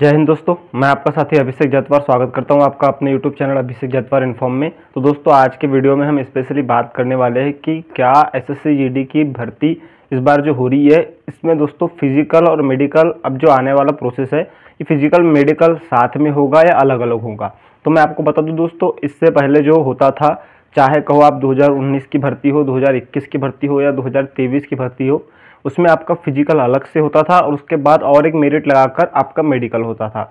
जय हिंद दोस्तों, मैं आपका साथी अभिषेक जतवार स्वागत करता हूं आपका अपने YouTube चैनल अभिषेक जतवार इन्फॉर्म में। तो दोस्तों, आज के वीडियो में हम स्पेशली बात करने वाले हैं कि क्या एसएससी जीडी की भर्ती इस बार जो हो रही है, इसमें दोस्तों फिजिकल और मेडिकल अब जो आने वाला प्रोसेस है, ये फिजिकल मेडिकल साथ में होगा या अलग अलग होगा। तो मैं आपको बता दूं दोस्तों, इससे पहले जो होता था, चाहे कहो आप 2019 की भर्ती हो, 2021 की भर्ती हो या 2023 की भर्ती हो, उसमें आपका फिजिकल अलग से होता था और उसके बाद और एक मेरिट लगाकर आपका मेडिकल होता था।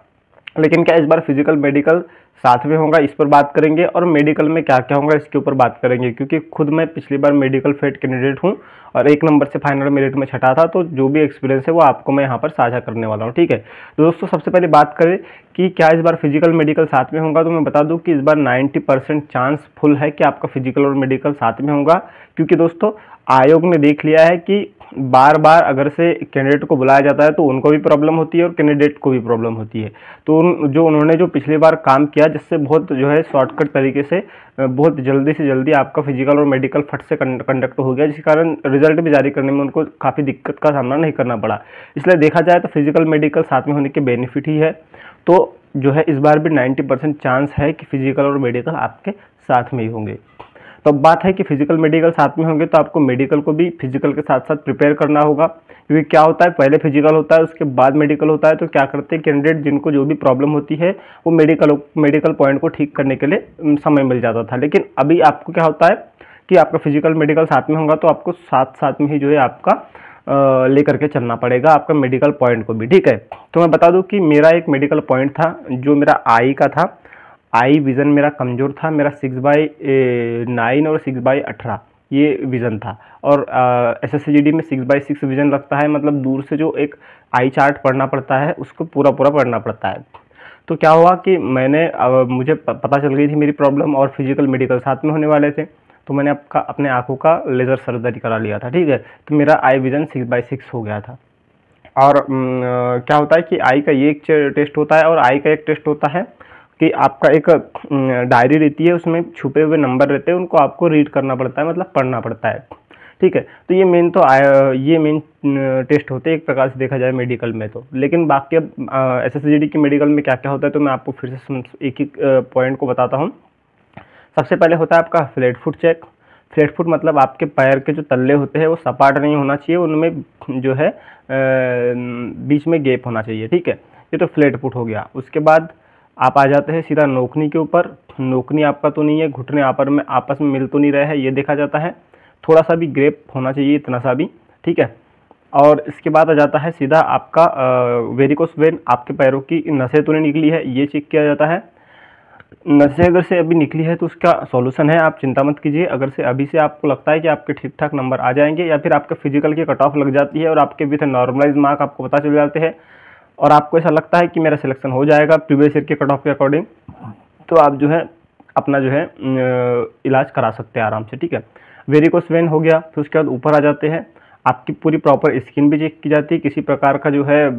लेकिन क्या इस बार फिजिकल मेडिकल साथ में होगा, इस पर बात करेंगे। और मेडिकल में क्या क्या होगा इसके ऊपर बात करेंगे, क्योंकि खुद मैं पिछली बार मेडिकल फेट कैंडिडेट हूं और 1 नंबर से फाइनल मेरिट में छटा था। तो जो भी एक्सपीरियंस है वो आपको मैं यहाँ पर साझा करने वाला हूँ, ठीक है। तो दोस्तों, सबसे पहले बात करें कि क्या इस बार फिजिकल मेडिकल साथ में होगा, तो मैं बता दूं कि इस बार 90% चांस फुल है कि आपका फिजिकल और मेडिकल साथ में होगा। क्योंकि दोस्तों, आयोग ने देख लिया है कि बार बार अगर से कैंडिडेट को बुलाया जाता है तो उनको भी प्रॉब्लम होती है और कैंडिडेट को भी प्रॉब्लम होती है। तो उन्होंने जो पिछली बार काम किया, जिससे बहुत जो है शॉर्टकट तरीके से बहुत जल्दी से जल्दी आपका फिजिकल और मेडिकल फट से कंडक्ट हो गया, जिस कारण रिजल्ट भी जारी करने में उनको काफ़ी दिक्कत का सामना नहीं करना पड़ा। इसलिए देखा जाए तो फिजिकल मेडिकल साथ में होने के बेनिफिट ही है। तो जो है इस बार भी 90% चांस है कि फिजिकल और मेडिकल आपके साथ में ही होंगे। तो अब बात है कि फिजिकल मेडिकल साथ में होंगे, तो आपको मेडिकल को भी फिजिकल के साथ साथ प्रिपेयर करना होगा। क्योंकि क्या होता है, पहले फिजिकल होता है, उसके बाद मेडिकल होता है। तो क्या करते हैं कैंडिडेट, जिनको जो भी प्रॉब्लम होती है, वो मेडिकल पॉइंट को ठीक करने के लिए समय मिल जाता था। लेकिन अभी आपको क्या होता है कि आपका फिजिकल मेडिकल साथ में होगा, तो आपको साथ में ही जो है आपका लेकर के चलना पड़ेगा आपका मेडिकल पॉइंट को भी, ठीक है। तो मैं बता दूं कि मेरा एक मेडिकल पॉइंट था जो मेरा आई का था। आई विज़न मेरा कमज़ोर था, मेरा 6/9 और 6/18 ये विज़न था। और एसएससी में 6/6 विज़न लगता है, मतलब दूर से जो एक आई चार्ट पढ़ना पड़ता है उसको पूरा पढ़ना पड़ता है। तो क्या हुआ कि मुझे पता चल गई थी मेरी प्रॉब्लम और फिजिकल मेडिकल साथ में होने वाले थे। तो मैंने अपने आँखों का लेज़र सर्जरी करा लिया था, ठीक है। तो मेरा आई विज़न 6/6 हो गया था। और क्या होता है कि आई का ये एक टेस्ट होता है और आई का एक टेस्ट होता है कि आपका एक डायरी रहती है, उसमें छुपे हुए नंबर रहते हैं, उनको आपको रीड करना पड़ता है, मतलब पढ़ना पड़ता है, ठीक है। तो ये मेन टेस्ट होते हैं एक प्रकार से देखा जाए मेडिकल में तो। लेकिन बाकी अब एसएससी की मेडिकल में क्या क्या होता है, तो मैं आपको फिर से एक एक पॉइंट को बताता हूँ। सबसे पहले होता है आपका flat foot check. Flat foot मतलब आपके पैर के जो तल्ले होते हैं वो सपाट नहीं होना चाहिए, उनमें जो है बीच में गैप होना चाहिए, ठीक है। ये तो फ्लैट फुट हो गया। उसके बाद आप आ जाते हैं सीधा नोकनी के ऊपर। नोकनी आपका तो नहीं है, घुटने आपस में मिल तो नहीं रहे हैं, ये देखा जाता है। थोड़ा सा भी गैप होना चाहिए, इतना सा भी, ठीक है। और इसके बाद आ जाता है सीधा आपका वेरिकोस वेन, आपके पैरों की नसें तो नहीं निकली है, ये चेक किया जाता है। नसें अगर से अभी निकली है तो उसका सॉल्यूशन है, आप चिंता मत कीजिए। अगर से अभी से आपको लगता है कि आपके ठीक ठाक नंबर आ जाएंगे, या फिर आपके फिजिकल की कट ऑफ लग जाती है और आपके विथ नॉर्मलाइज मार्क आपको पता चल जाते हैं और आपको ऐसा लगता है कि मेरा सिलेक्शन हो जाएगा प्रीवियस ईयर के कट ऑफ के अकॉर्डिंग, तो आप जो है अपना जो है इलाज करा सकते हैं आराम से, ठीक है। वेरिकोस वेन हो गया। फिर उसके बाद ऊपर आ जाते हैं, आपकी पूरी प्रॉपर स्किन भी चेक की जाती है, किसी प्रकार का जो है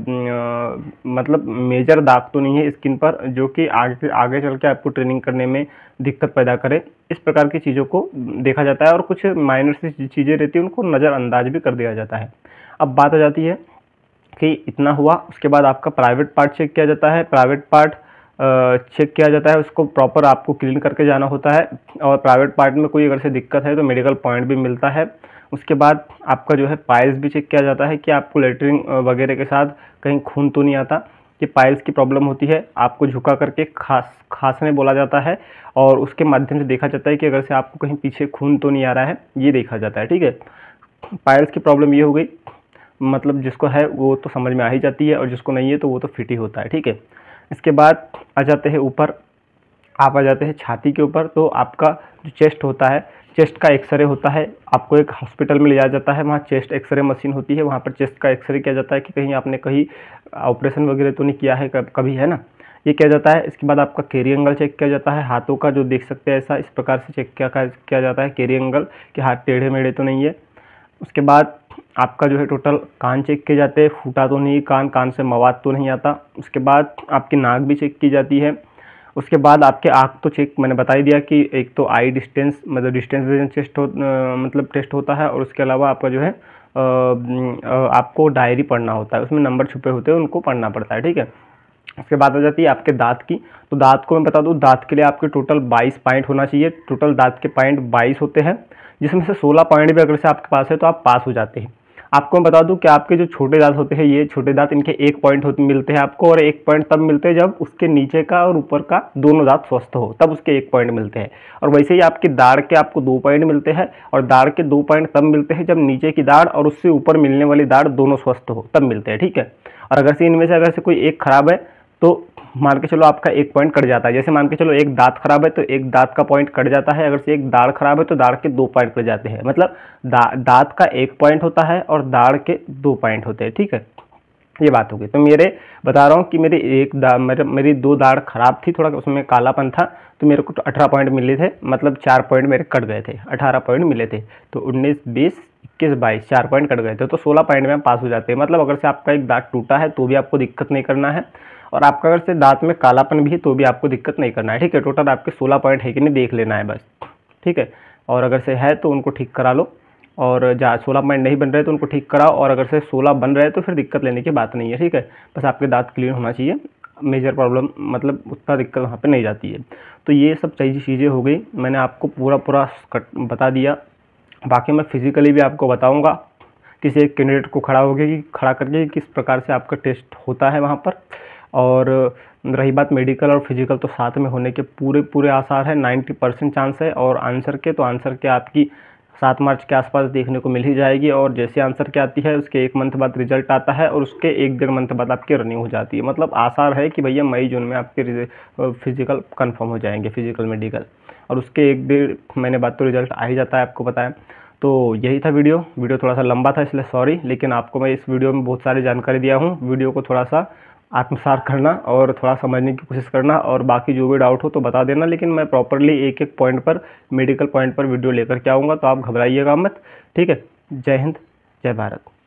मतलब मेजर दाग तो नहीं है स्किन पर, जो कि आगे चल के आपको ट्रेनिंग करने में दिक्कत पैदा करे। इस प्रकार की चीज़ों को देखा जाता है और कुछ माइनर सी चीज़ें रहती हैं उनको नज़रअंदाज भी कर दिया जाता है। अब बात आ जाती है कि इतना हुआ, उसके बाद आपका प्राइवेट पार्ट चेक किया जाता है। प्राइवेट पार्ट चेक किया जाता है, उसको प्रॉपर आपको क्लीन करके जाना होता है। और प्राइवेट पार्ट में कोई अगर से दिक्कत है तो मेडिकल पॉइंट भी मिलता है। उसके बाद आपका जो है पाइल्स भी चेक किया जाता है कि आपको लेटरिन वगैरह के साथ कहीं खून तो नहीं आता। ये पाइल्स की प्रॉब्लम होती है, आपको झुका करके खांसने बोला जाता है और उसके माध्यम से देखा जाता है कि अगर से आपको कहीं पीछे खून तो नहीं आ रहा है, ये देखा जाता है, ठीक है। पाइल्स की प्रॉब्लम ये हो गई, मतलब जिसको है वो तो समझ में आ ही जाती है और जिसको नहीं है तो वो तो फिट ही होता है, ठीक है। इसके बाद आ जाते हैं ऊपर, आप आ जाते हैं छाती के ऊपर। तो आपका जो चेस्ट होता है, चेस्ट का एक्सरे होता है, आपको एक हॉस्पिटल में ले जाया जाता है, वहाँ चेस्ट एक्सरे मशीन होती है, वहाँ पर चेस्ट का एक्सरे किया जाता है कि कहीं आपने कहीं ऑपरेशन वगैरह तो नहीं किया है कभी, है ना, ये किया जाता है। इसके बाद आपका कैरी एंगल चेक किया जाता है, हाथों का जो देख सकते हैं ऐसा इस प्रकार से चेक किया जाता है कैरी एंगल, कि हाथ टेढ़े मेढ़े तो नहीं है। उसके बाद आपका जो है टोटल कान चेक किए जाते हैं, फूटा तो नहीं कान से मवाद तो नहीं आता। उसके बाद आपकी नाक भी चेक की जाती है। उसके बाद आपके आँख तो चेक मैंने बता ही दिया कि एक तो आई डिस्टेंस मतलब डिस्टेंस विजन मतलब टेस्ट होता है, और उसके अलावा आपका जो है आपको डायरी पढ़ना होता है, उसमें नंबर छुपे होते हैं उनको पढ़ना पड़ता है, ठीक है। उसके बाद आ जाती है आपके दांत की। तो दांत को मैं बता दूं, दांत के लिए आपके टोटल 22 पॉइंट होना चाहिए। टोटल दांत के पॉइंट 22 होते हैं, जिसमें से 16 पॉइंट भी अगर से आपके पास है तो आप पास हो जाते हैं। आपको मैं बता दूं कि आपके जो छोटे दांत होते हैं, ये छोटे दांत, इनके 1 पॉइंट मिलते हैं आपको, और 1 पॉइंट तब मिलते हैं जब उसके नीचे का और ऊपर का दोनों दांत स्वस्थ हो, तब उसके 1 पॉइंट मिलते हैं। और वैसे ही आपकी दाढ़ के आपको 2 पॉइंट मिलते हैं, और दाढ़ के 2 पॉइंट तब मिलते हैं जब नीचे की दाढ़ और उससे ऊपर मिलने वाली दाढ़ दोनों स्वस्थ हो, तब मिलते हैं, ठीक है। और अगर से इनमें से अगर से कोई एक खराब है तो मान के चलो आपका 1 पॉइंट कट जाता है। जैसे मान के चलो एक दांत खराब है तो एक दांत का पॉइंट कट जाता है, अगर से एक दाढ़ खराब है तो दाढ़ के 2 पॉइंट कट जाते हैं। मतलब दांत का 1 पॉइंट होता है और दाढ़ के 2 पॉइंट होते हैं, ठीक है। ये बात होगी। तो मेरे बता रहा हूँ कि मेरी 2 दाढ़ खराब थी, थोड़ा उसमें कालापन था, तो मेरे को 18 पॉइंट मिले थे, मतलब 4 पॉइंट मेरे कट गए थे, 18 पॉइंट मिले थे। तो 19, 20, 21, 22 4 पॉइंट कट गए थे, तो 16 पॉइंट में पास हो जाते हैं। मतलब अगर से आपका एक दांत टूटा है तो भी आपको दिक्कत नहीं करना है, और आपका अगर से दांत में कालापन भी है तो भी आपको दिक्कत नहीं करना है, ठीक है। टोटल आपके 16 पॉइंट है कि नहीं देख लेना है बस, ठीक है। और अगर से है तो उनको ठीक करा लो, और जहाँ 16 पॉइंट नहीं बन रहे तो उनको ठीक कराओ, और अगर से 16 बन रहे तो फिर दिक्कत लेने की बात नहीं है, ठीक है। बस आपके दांत क्लीन होना चाहिए, मेजर प्रॉब्लम मतलब उतना दिक्कत वहाँ पे नहीं जाती है। तो ये सब चीज़ें हो गई, मैंने आपको पूरा बता दिया। बाकी मैं फिजिकली भी आपको बताऊँगा किसी एक कैंडिडेट को खड़ा करके किस प्रकार से आपका टेस्ट होता है वहाँ पर। और रही बात मेडिकल और फिजिकल, तो साथ में होने के पूरे आसार है, 90% चांस है। और आंसर के आपकी 7 मार्च के आसपास देखने को मिल ही जाएगी, और जैसे आंसर के आती है उसके 1 मंथ बाद रिजल्ट आता है, और उसके 1-1.5 मंथ बाद आपकी रनिंग हो जाती है। मतलब आसार है कि भैया मई जून में आपके फिजिकल कंफर्म हो जाएंगे, फिजिकल मेडिकल, और उसके 1-1.5 महीने बाद तो रिजल्ट आ ही जाता है, आपको पता है। तो यही था वीडियो थोड़ा सा लंबा था इसलिए सॉरी, लेकिन आपको मैं इस वीडियो में बहुत सारी जानकारी दिया हूँ। वीडियो को थोड़ा सा आत्मसात करना और थोड़ा समझने की कोशिश करना, और बाकी जो भी डाउट हो तो बता देना। लेकिन मैं प्रॉपरली एक पॉइंट पर, मेडिकल पॉइंट पर वीडियो लेकर के आऊँगा, तो आप घबराइएगा मत, ठीक है। जय हिंद, जय भारत।